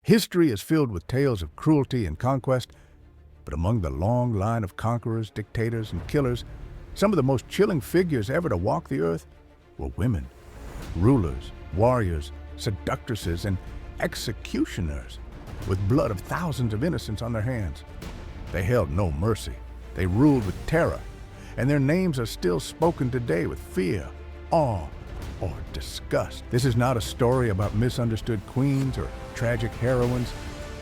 History is filled with tales of cruelty and conquest, but among the long line of conquerors, dictators, and killers, some of the most chilling figures ever to walk the earth were women. Rulers, warriors, seductresses, and executioners, with blood of thousands of innocents on their hands. They held no mercy. They ruled with terror, and their names are still spoken today with fear, awe, or disgust. This is not a story about misunderstood queens or tragic heroines.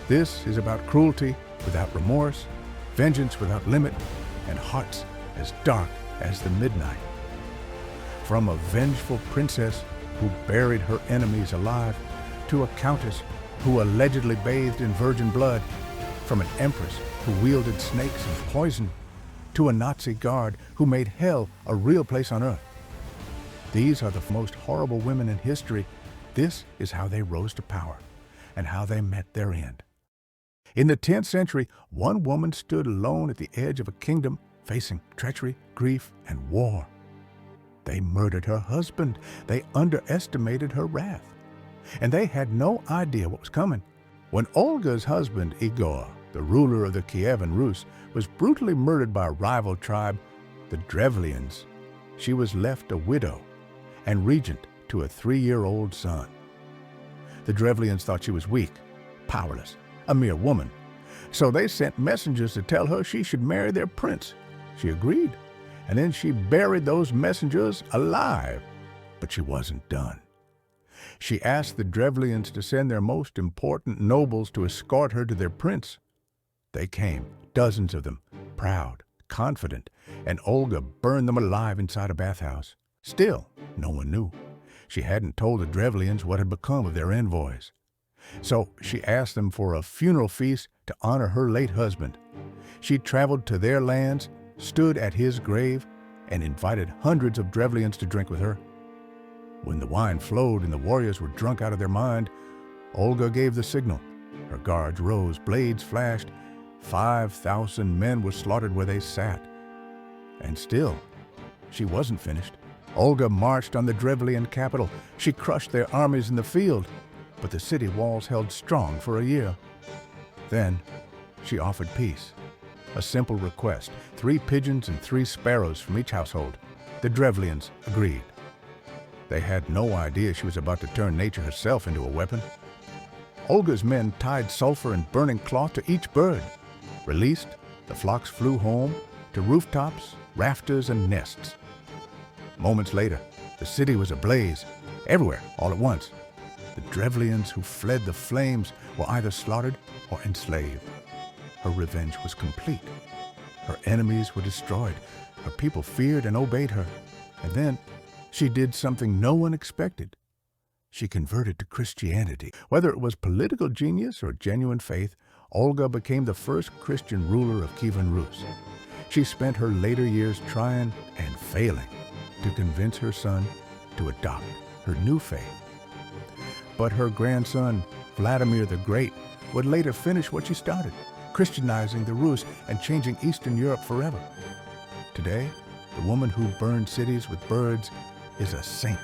This is about cruelty without remorse, vengeance without limit, and hearts as dark as the midnight. From a vengeful princess who buried her enemies alive, to a countess who allegedly bathed in virgin blood, from an empress who wielded snakes and poison, to a Nazi guard who made hell a real place on earth. These are the most horrible women in history. This is how they rose to power and how they met their end. In the 10th century, one woman stood alone at the edge of a kingdom, facing treachery, grief, and war. They murdered her husband. They underestimated her wrath. And they had no idea what was coming. When Olga's husband, Igor, the ruler of the Kievan Rus, was brutally murdered by a rival tribe, the Drevlians, she was left a widow and regent to a 3-year-old son. The Drevlians thought she was weak, powerless, a mere woman. So they sent messengers to tell her she should marry their prince. She agreed, and then she buried those messengers alive. But she wasn't done. She asked the Drevlians to send their most important nobles to escort her to their prince. They came, dozens of them, proud, confident, and Olga burned them alive inside a bathhouse. Still, no one knew. She hadn't told the Drevlians what had become of their envoys. So she asked them for a funeral feast to honor her late husband. She traveled to their lands, stood at his grave, and invited hundreds of Drevlians to drink with her. When the wine flowed and the warriors were drunk out of their mind, Olga gave the signal. Her guards rose, blades flashed. 5,000 men were slaughtered where they sat. And still, she wasn't finished. Olga marched on the Drevlian capital. She crushed their armies in the field, but the city walls held strong for a year. Then, she offered peace. A simple request, 3 pigeons and 3 sparrows from each household. The Drevlians agreed. They had no idea she was about to turn nature herself into a weapon. Olga's men tied sulfur and burning cloth to each bird. Released, the flocks flew home to rooftops, rafters, and nests. Moments later, the city was ablaze, everywhere, all at once. The Drevlians who fled the flames were either slaughtered or enslaved. Her revenge was complete. Her enemies were destroyed. Her people feared and obeyed her. And then, she did something no one expected. She converted to Christianity. Whether it was political genius or genuine faith, Olga became the first Christian ruler of Kievan Rus. She spent her later years trying and failing to convince her son to adopt her new faith. But her grandson, Vladimir the Great, would later finish what she started, Christianizing the Rus and changing Eastern Europe forever. Today, the woman who burned cities with birds is a saint.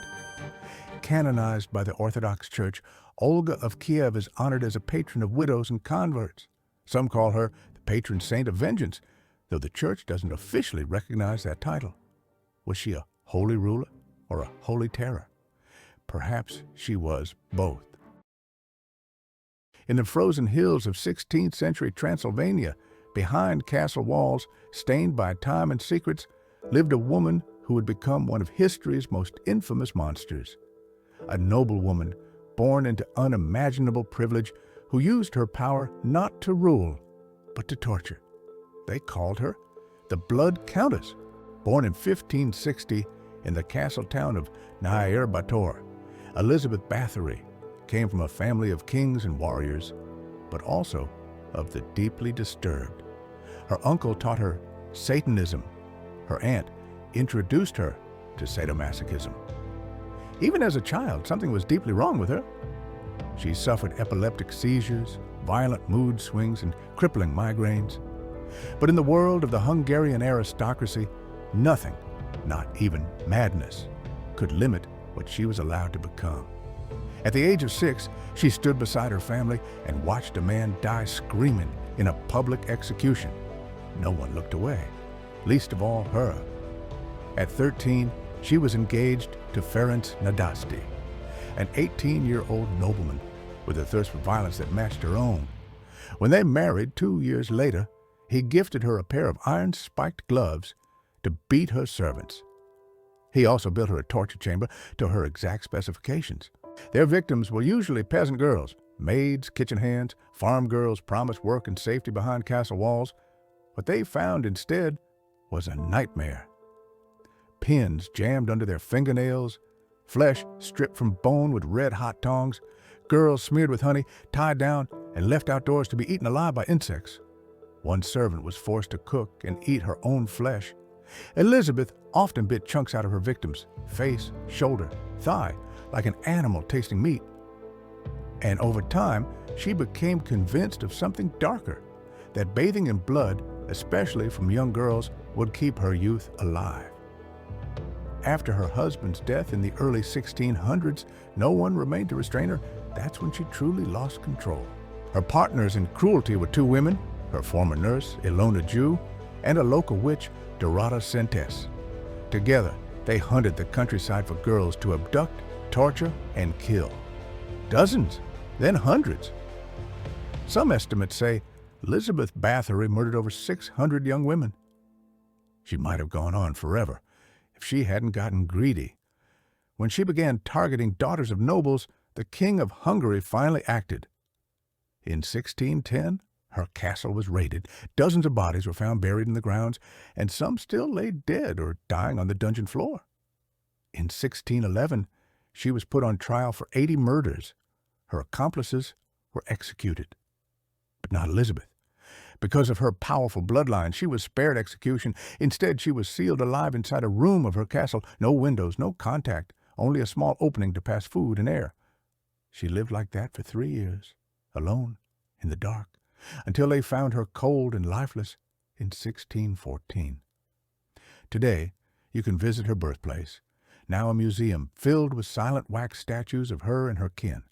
Canonized by the Orthodox Church, Olga of Kiev is honored as a patron of widows and converts. Some call her the patron saint of vengeance, though the Church doesn't officially recognize that title. Was she a holy ruler or a holy terror? Perhaps she was both. In the frozen hills of 16th century Transylvania, behind castle walls, stained by time and secrets, lived a woman who would become one of history's most infamous monsters. A noble woman, born into unimaginable privilege, who used her power not to rule, but to torture. They called her the Blood Countess, born in 1560 in the castle town of Nair Bator. Elizabeth Bathory came from a family of kings and warriors, but also of the deeply disturbed. Her uncle taught her Satanism. Her aunt introduced her to sadomasochism. Even as a child, something was deeply wrong with her. She suffered epileptic seizures, violent mood swings, and crippling migraines. But in the world of the Hungarian aristocracy, nothing, not even madness, could limit what she was allowed to become. At the age of 6, she stood beside her family and watched a man die screaming in a public execution. No one looked away, least of all her. At 13, she was engaged to Ferenc Nadasti, an 18-year-old nobleman with a thirst for violence that matched her own. When they married 2 years later, he gifted her a pair of iron-spiked gloves to beat her servants. He also built her a torture chamber to her exact specifications. Their victims were usually peasant girls, maids, kitchen hands, farm girls promised work and safety behind castle walls. What they found instead was a nightmare. Pins jammed under their fingernails, flesh stripped from bone with red-hot tongs, girls smeared with honey, tied down, and left outdoors to be eaten alive by insects. One servant was forced to cook and eat her own flesh. Elizabeth often bit chunks out of her victims, face, shoulder, thigh, like an animal tasting meat. And over time, she became convinced of something darker, that bathing in blood, especially from young girls, would keep her youth alive. After her husband's death in the early 1600s, no one remained to restrain her. That's when she truly lost control. Her partners in cruelty were 2 women, her former nurse, Ilona Jew, and a local witch, Dorota Sentes. Together, they hunted the countryside for girls to abduct, torture, and kill. Dozens, then hundreds. Some estimates say Elizabeth Bathory murdered over 600 young women. She might have gone on forever if she hadn't gotten greedy. When she began targeting daughters of nobles, the King of Hungary finally acted. In 1610, her castle was raided, dozens of bodies were found buried in the grounds, and some still lay dead or dying on the dungeon floor. In 1611, she was put on trial for 80 murders. Her accomplices were executed. But not Elizabeth. Because of her powerful bloodline, she was spared execution. Instead, she was sealed alive inside a room of her castle. No windows, no contact, only a small opening to pass food and air. She lived like that for 3 years, alone, in the dark, until they found her cold and lifeless in 1614. Today, you can visit her birthplace, now a museum filled with silent wax statues of her and her kin.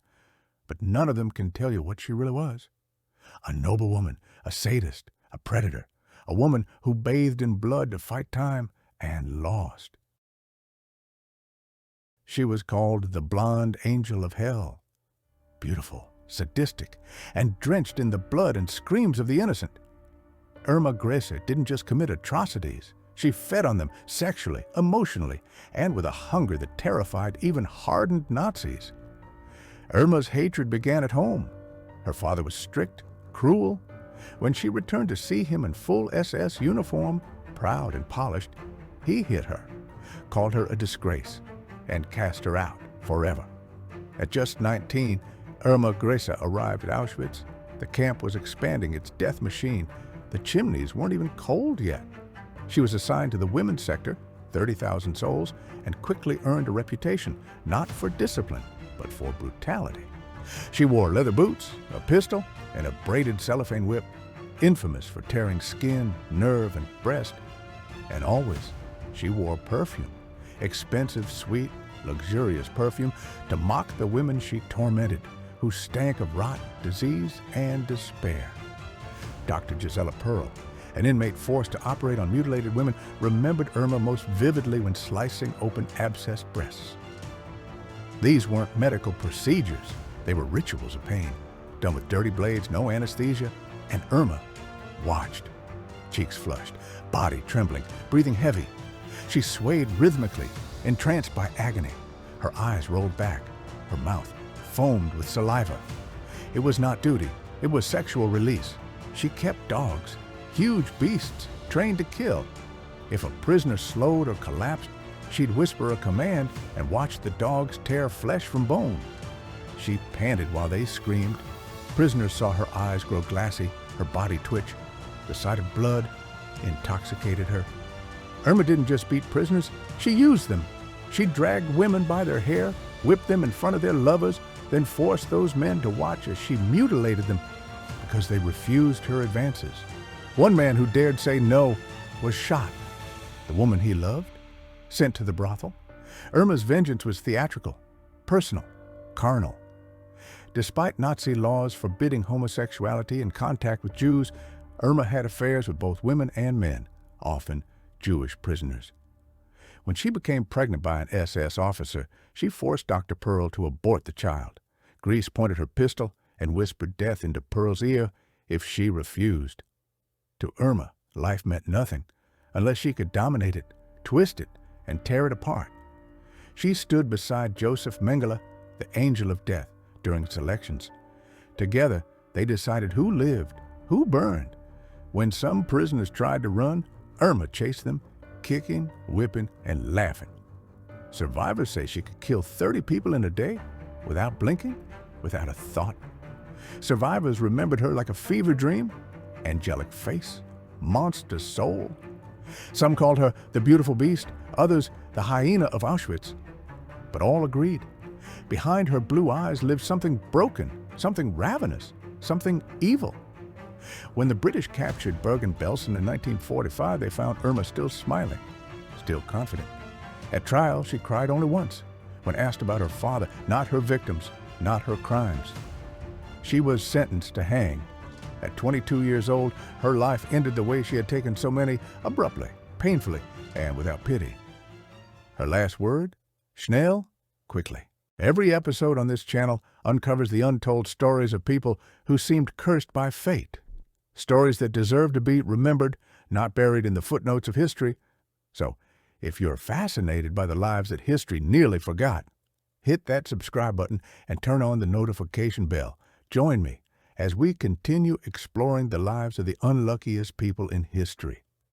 But none of them can tell you what she really was. A noble woman, a sadist, a predator, a woman who bathed in blood to fight time and lost. She was called the Blonde Angel of Hell. Beautiful, sadistic, and drenched in the blood and screams of the innocent. Irma Grese didn't just commit atrocities. She fed on them sexually, emotionally, and with a hunger that terrified even hardened Nazis. Irma's hatred began at home. Her father was strict, cruel. When she returned to see him in full SS uniform, proud and polished, he hit her, called her a disgrace, and cast her out forever. At just 19, Irma Grese arrived at Auschwitz. The camp was expanding its death machine. The chimneys weren't even cold yet. She was assigned to the women's sector, 30,000 souls, and quickly earned a reputation, not for discipline, but for brutality. She wore leather boots, a pistol, and a braided cellophane whip, infamous for tearing skin, nerve, and breast. And always, she wore perfume, expensive, sweet, luxurious perfume, to mock the women she tormented, who stank of rot, disease, and despair. Dr. Gisela Pearl, an inmate forced to operate on mutilated women, remembered Irma most vividly when slicing open abscessed breasts. These weren't medical procedures. They were rituals of pain, done with dirty blades, no anesthesia, and Irma watched, cheeks flushed, body trembling, breathing heavy. She swayed rhythmically, entranced by agony. Her eyes rolled back, her mouth foamed with saliva. It was not duty, it was sexual release. She kept dogs, huge beasts, trained to kill. If a prisoner slowed or collapsed, she'd whisper a command and watch the dogs tear flesh from bone. She panted while they screamed. Prisoners saw her eyes grow glassy, her body twitch. The sight of blood intoxicated her. Irma didn't just beat prisoners, she used them. She dragged women by their hair, whipped them in front of their lovers, then forced those men to watch as she mutilated them because they refused her advances. One man who dared say no was shot. The woman he loved, sent to the brothel. Irma's vengeance was theatrical, personal. carnal. Despite Nazi laws forbidding homosexuality and contact with Jews, Irma had affairs with both women and men, often Jewish prisoners. When she became pregnant by an SS officer, she forced Dr. Pearl to abort the child. Grease pointed her pistol and whispered death into Pearl's ear if she refused. To Irma, life meant nothing unless she could dominate it, twist it, and tear it apart. She stood beside Joseph Mengele, the angel of death, during selections. Together, they decided who lived, who burned. When some prisoners tried to run, Irma chased them, kicking, whipping, and laughing. Survivors say she could kill 30 people in a day without blinking, without a thought. Survivors remembered her like a fever dream, angelic face, monster soul. Some called her the beautiful beast, others the hyena of Auschwitz. But all agreed. Behind her blue eyes lived something broken, something ravenous, something evil. When the British captured Bergen-Belsen in 1945, they found Irma still smiling, still confident. At trial, she cried only once, when asked about her father, not her victims, not her crimes. She was sentenced to hang. At 22 years old, her life ended the way she had taken so many, abruptly, painfully, and without pity. Her last word? Schnell, quickly. Every episode on this channel uncovers the untold stories of people who seemed cursed by fate. Stories that deserve to be remembered, not buried in the footnotes of history. So, if you're fascinated by the lives that history nearly forgot, hit that subscribe button and turn on the notification bell. Join me as we continue exploring the lives of the unluckiest people in history.